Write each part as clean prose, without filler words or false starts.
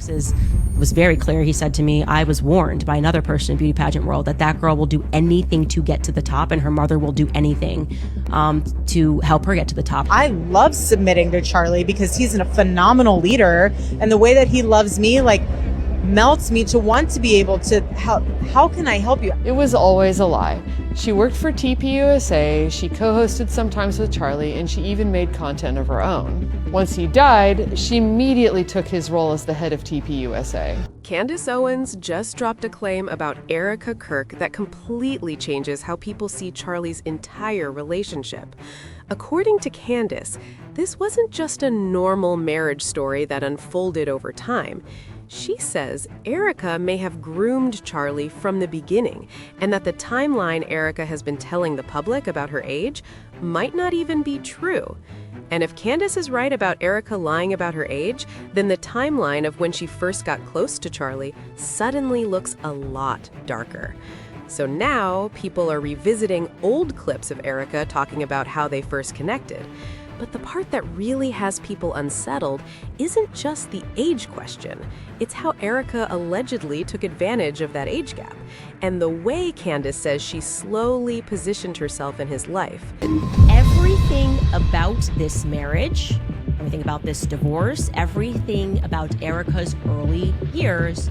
Was very clear. He said to me, I was warned by another person in beauty pageant world that girl will do anything to get to the top, and her mother will do anything to help her get to the top. I love submitting to Charlie because he's a phenomenal leader, and the way that he loves me, melts me to want to be able to help. How can I help you? It was always a lie. She worked for TPUSA, she co-hosted sometimes with Charlie, and she even made content of her own. Once he died, she immediately took his role as the head of TPUSA. Candace Owens just dropped a claim about Erica Kirk that completely changes how people see Charlie's entire relationship. According to Candace, this wasn't just a normal marriage story that unfolded over time. She says Erica may have groomed Charlie from the beginning, and that the timeline Erica has been telling the public about her age might not even be true. And if Candace is right about Erica lying about her age, then the timeline of when she first got close to Charlie suddenly looks a lot darker. So now people are revisiting old clips of Erica talking about how they first connected. But the part that really has people unsettled isn't just the age question. It's how Erica allegedly took advantage of that age gap, and the way Candace says she slowly positioned herself in his life. Everything about this marriage, everything about this divorce, everything about Erica's early years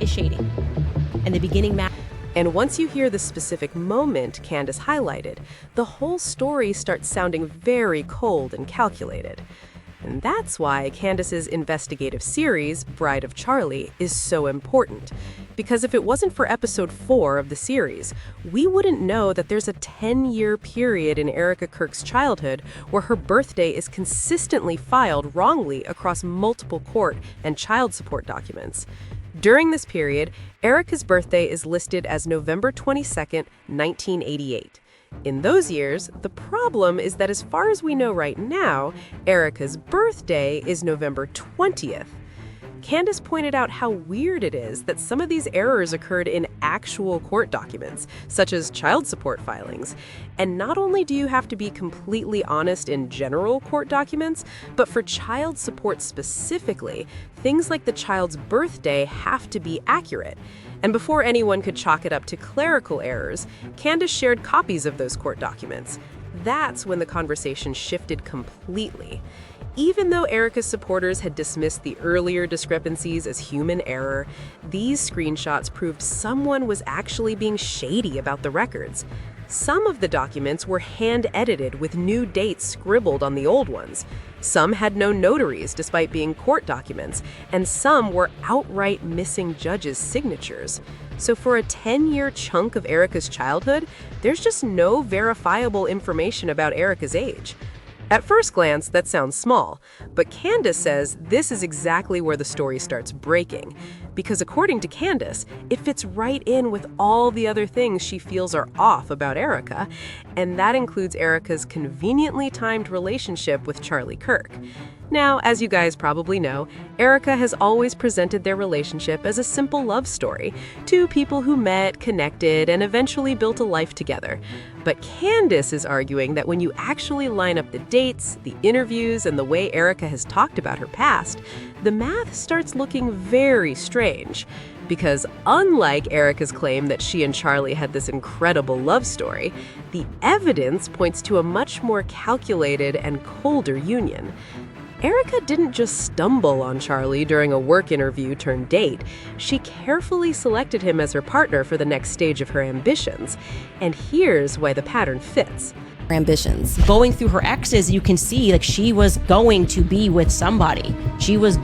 is shady. And the beginning And once you hear the specific moment Candace highlighted, the whole story starts sounding very cold and calculated. And that's why Candace's investigative series, Bride of Charlie, is so important. Because if it wasn't for episode 4 of the series, we wouldn't know that there's a 10-year period in Erica Kirk's childhood where her birthday is consistently filed wrongly across multiple court and child support documents. During this period, Erica's birthday is listed as November 22nd, 1988. In those years, the problem is that as far as we know right now, Erica's birthday is November 20th. Candace pointed out how weird it is that some of these errors occurred in actual court documents, such as child support filings. And not only do you have to be completely honest in general court documents, but for child support specifically, things like the child's birthday have to be accurate. And before anyone could chalk it up to clerical errors, Candace shared copies of those court documents. That's when the conversation shifted completely. Even though Erica's supporters had dismissed the earlier discrepancies as human error, these screenshots proved someone was actually being shady about the records. Some of the documents were hand-edited with new dates scribbled on the old ones. Some had no notaries despite being court documents, and some were outright missing judges' signatures. So for a 10-year chunk of Erica's childhood, there's just no verifiable information about Erica's age. At first glance, that sounds small, but Candace says this is exactly where the story starts breaking. Because according to Candace, it fits right in with all the other things she feels are off about Erica, and that includes Erica's conveniently timed relationship with Charlie Kirk. Now, as you guys probably know, Erica has always presented their relationship as a simple love story, two people who met, connected, and eventually built a life together. But Candace is arguing that when you actually line up the dates, the interviews, and the way Erica has talked about her past, the math starts looking very strange. Because unlike Erica's claim that she and Charlie had this incredible love story, the evidence points to a much more calculated and colder union. Erica didn't just stumble on Charlie during a work interview turned date. She carefully selected him as her partner for the next stage of her ambitions. And here's why the pattern fits. Ambitions. Going through her exes, you can see she was going to be with somebody. She was,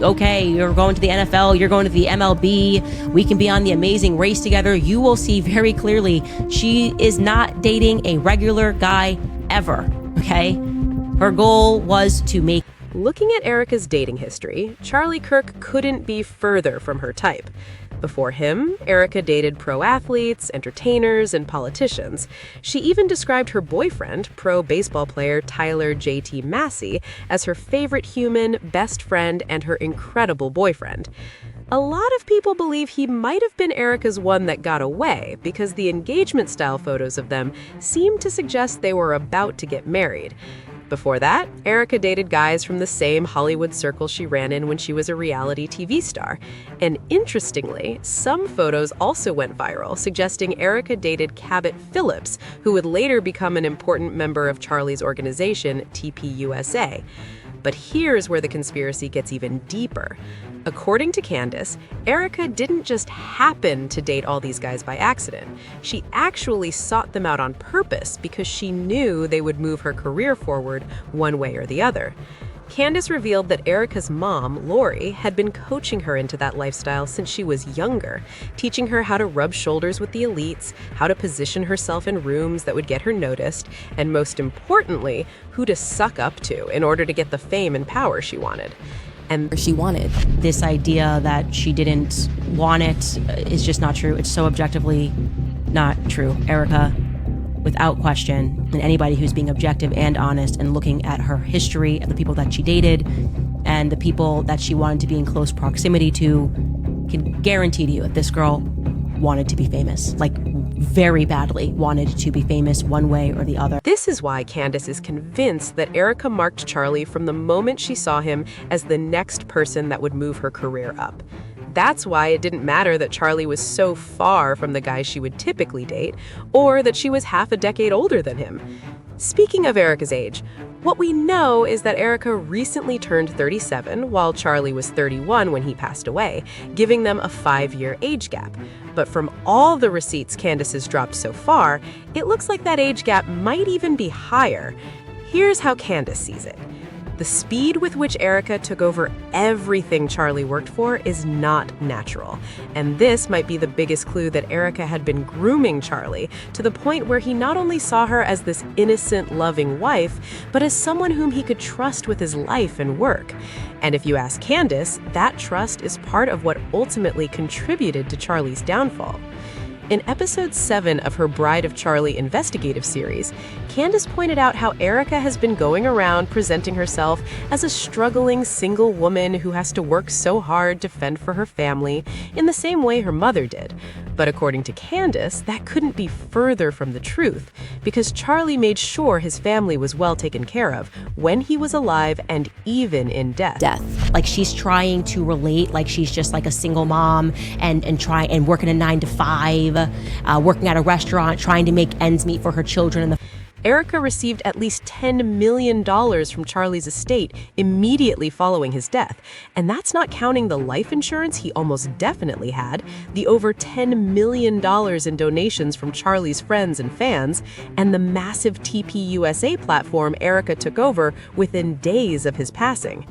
okay, you're going to the NFL, you're going to the MLB, we can be on the Amazing Race together. You will see very clearly she is not dating a regular guy ever, okay? Her goal was to make. Looking at Erica's dating history, Charlie Kirk couldn't be further from her type. Before him, Erica dated pro athletes, entertainers, and politicians. She even described her boyfriend, pro baseball player Tyler J.T. Massey, as her favorite human, best friend, and her incredible boyfriend. A lot of people believe he might have been Erica's one that got away because the engagement-style photos of them seemed to suggest they were about to get married. Before that, Erica dated guys from the same Hollywood circle she ran in when she was a reality TV star. And interestingly, some photos also went viral, suggesting Erica dated Cabot Phillips, who would later become an important member of Charlie's organization, TPUSA. But here's where the conspiracy gets even deeper. According to Candace, Erica didn't just happen to date all these guys by accident. She actually sought them out on purpose because she knew they would move her career forward one way or the other. Candace revealed that Erica's mom, Lori, had been coaching her into that lifestyle since she was younger, teaching her how to rub shoulders with the elites, how to position herself in rooms that would get her noticed, and most importantly, who to suck up to in order to get the fame and power she wanted. And She wanted. This idea that she didn't want it is just not true. It's so objectively not true. Erica, without question, and anybody who's being objective and honest and looking at her history of the people that she dated and the people that she wanted to be in close proximity to, can guarantee to you that this girl wanted to be famous, like very badly wanted to be famous one way or the other. this is why Candace is convinced that Erica marked Charlie from the moment she saw him as the next person that would move her career up. That's why it didn't matter that Charlie was so far from the guys she would typically date, or that she was half a decade older than him. Speaking of Erica's age, what we know is that Erica recently turned 37, while Charlie was 31 when he passed away, giving them a 5-year age gap. But from all the receipts Candace has dropped so far, it looks like that age gap might even be higher. Here's how Candace sees it. The speed with which Erica took over everything Charlie worked for is not natural. And this might be the biggest clue that Erica had been grooming Charlie to the point where he not only saw her as this innocent, loving wife, but as someone whom he could trust with his life and work. And if you ask Candace, that trust is part of what ultimately contributed to Charlie's downfall. In episode 7 of her Bride of Charlie investigative series, Candace pointed out how Erica has been going around presenting herself as a struggling single woman who has to work so hard to fend for her family in the same way her mother did. But according to Candace, that couldn't be further from the truth, because Charlie made sure his family was well taken care of when he was alive and even in death. Like she's trying to relate, like she's just like a single mom and try and working a 9 to 5, working at a restaurant, trying to make ends meet for her children. Erica received at least $10 million from Charlie's estate immediately following his death. And that's not counting the life insurance he almost definitely had, the over $10 million in donations from Charlie's friends and fans, and the massive TPUSA platform Erica took over within days of his passing.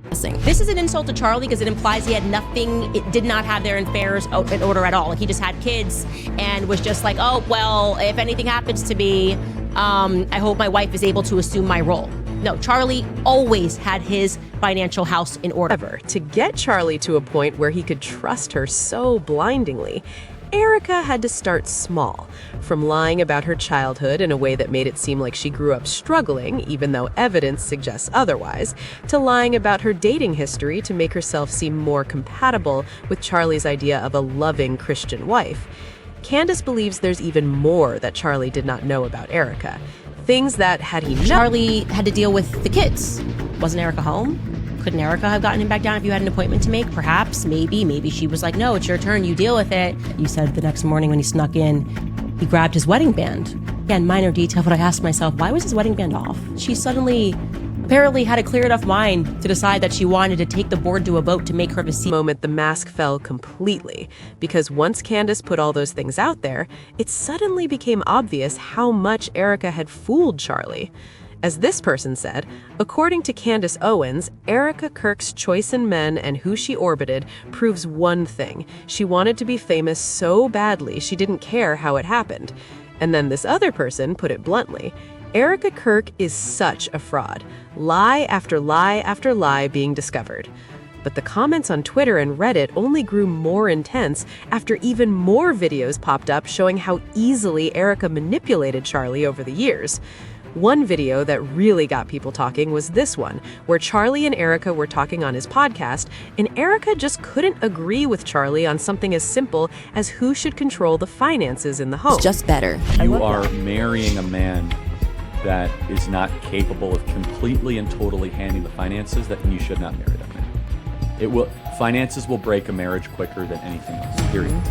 This is an insult to Charlie because it implies he had nothing, it did not have their affairs in order at all. Like he just had kids and was just like, oh, well, if anything happens to me, I hope my wife is able to assume my role. No, Charlie always had his financial house in order. However, to get Charlie to a point where he could trust her so blindingly, Erica had to start small, from lying about her childhood in a way that made it seem like she grew up struggling, even though evidence suggests otherwise, to lying about her dating history to make herself seem more compatible with Charlie's idea of a loving Christian wife. Candace believes there's even more that Charlie did not know about Erica. Things that, had he known, Charlie had to deal with the kids. Wasn't Erica home? Couldn't Erica have gotten him back down if you had an appointment to make? Perhaps, maybe she was like, no, it's your turn, you deal with it. You said the next morning when he snuck in, he grabbed his wedding band. Again, minor detail, but I asked myself, why was his wedding band off? She suddenly apparently had a clear enough mind to decide that she wanted to take the board to a vote to make her to see. Moment the mask fell completely, because once Candace put all those things out there, it suddenly became obvious how much Erica had fooled Charlie. As this person said, according to Candace Owens, Erica Kirk's choice in men and who she orbited proves one thing. She wanted to be famous so badly she didn't care how it happened. And then this other person put it bluntly, Erica Kirk is such a fraud. Lie after lie after lie being discovered. But the comments on Twitter and Reddit only grew more intense after even more videos popped up showing how easily Erica manipulated Charlie over the years. One video that really got people talking was this one, where Charlie and Erica were talking on his podcast, and Erica just couldn't agree with Charlie on something as simple as who should control the finances in the home. It's just better. You are marrying a man that is not capable of completely and totally handling the finances, then you should not marry that man. Finances will break a marriage quicker than anything else, period.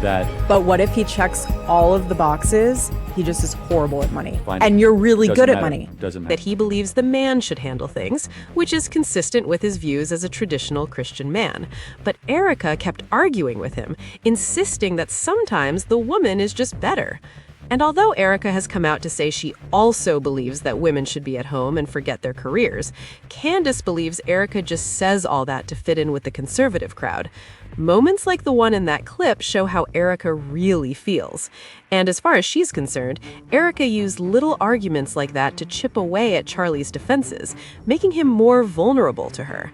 But what if he checks all of the boxes? He just is horrible at money. Fine. And you're really Doesn't good at matter. money. Doesn't matter. That he believes the man should handle things, which is consistent with his views as a traditional Christian man. But Erica kept arguing with him, insisting that sometimes the woman is just better. And although Erica has come out to say she also believes that women should be at home and forget their careers, Candace believes Erica just says all that to fit in with the conservative crowd. Moments like the one in that clip show how Erica really feels. And as far as she's concerned, Erica used little arguments like that to chip away at Charlie's defenses, making him more vulnerable to her.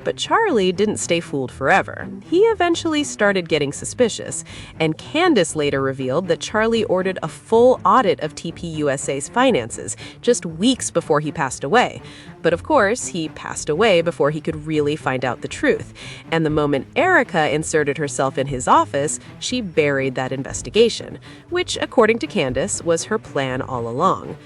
But Charlie didn't stay fooled forever. He eventually started getting suspicious, and Candace later revealed that Charlie ordered a full audit of TPUSA's finances just weeks before he passed away. But of course, he passed away before he could really find out the truth. And the moment Erica inserted herself in his office, she buried that investigation, which, according to Candace, was her plan all along.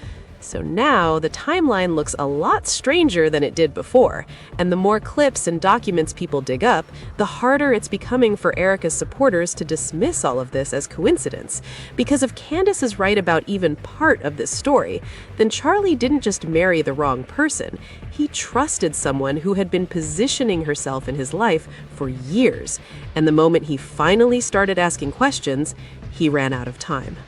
So now the timeline looks a lot stranger than it did before, and the more clips and documents people dig up, the harder it's becoming for Erica's supporters to dismiss all of this as coincidence. Because if Candace is right about even part of this story, then Charlie didn't just marry the wrong person. He trusted someone who had been positioning herself in his life for years, and the moment he finally started asking questions, he ran out of time.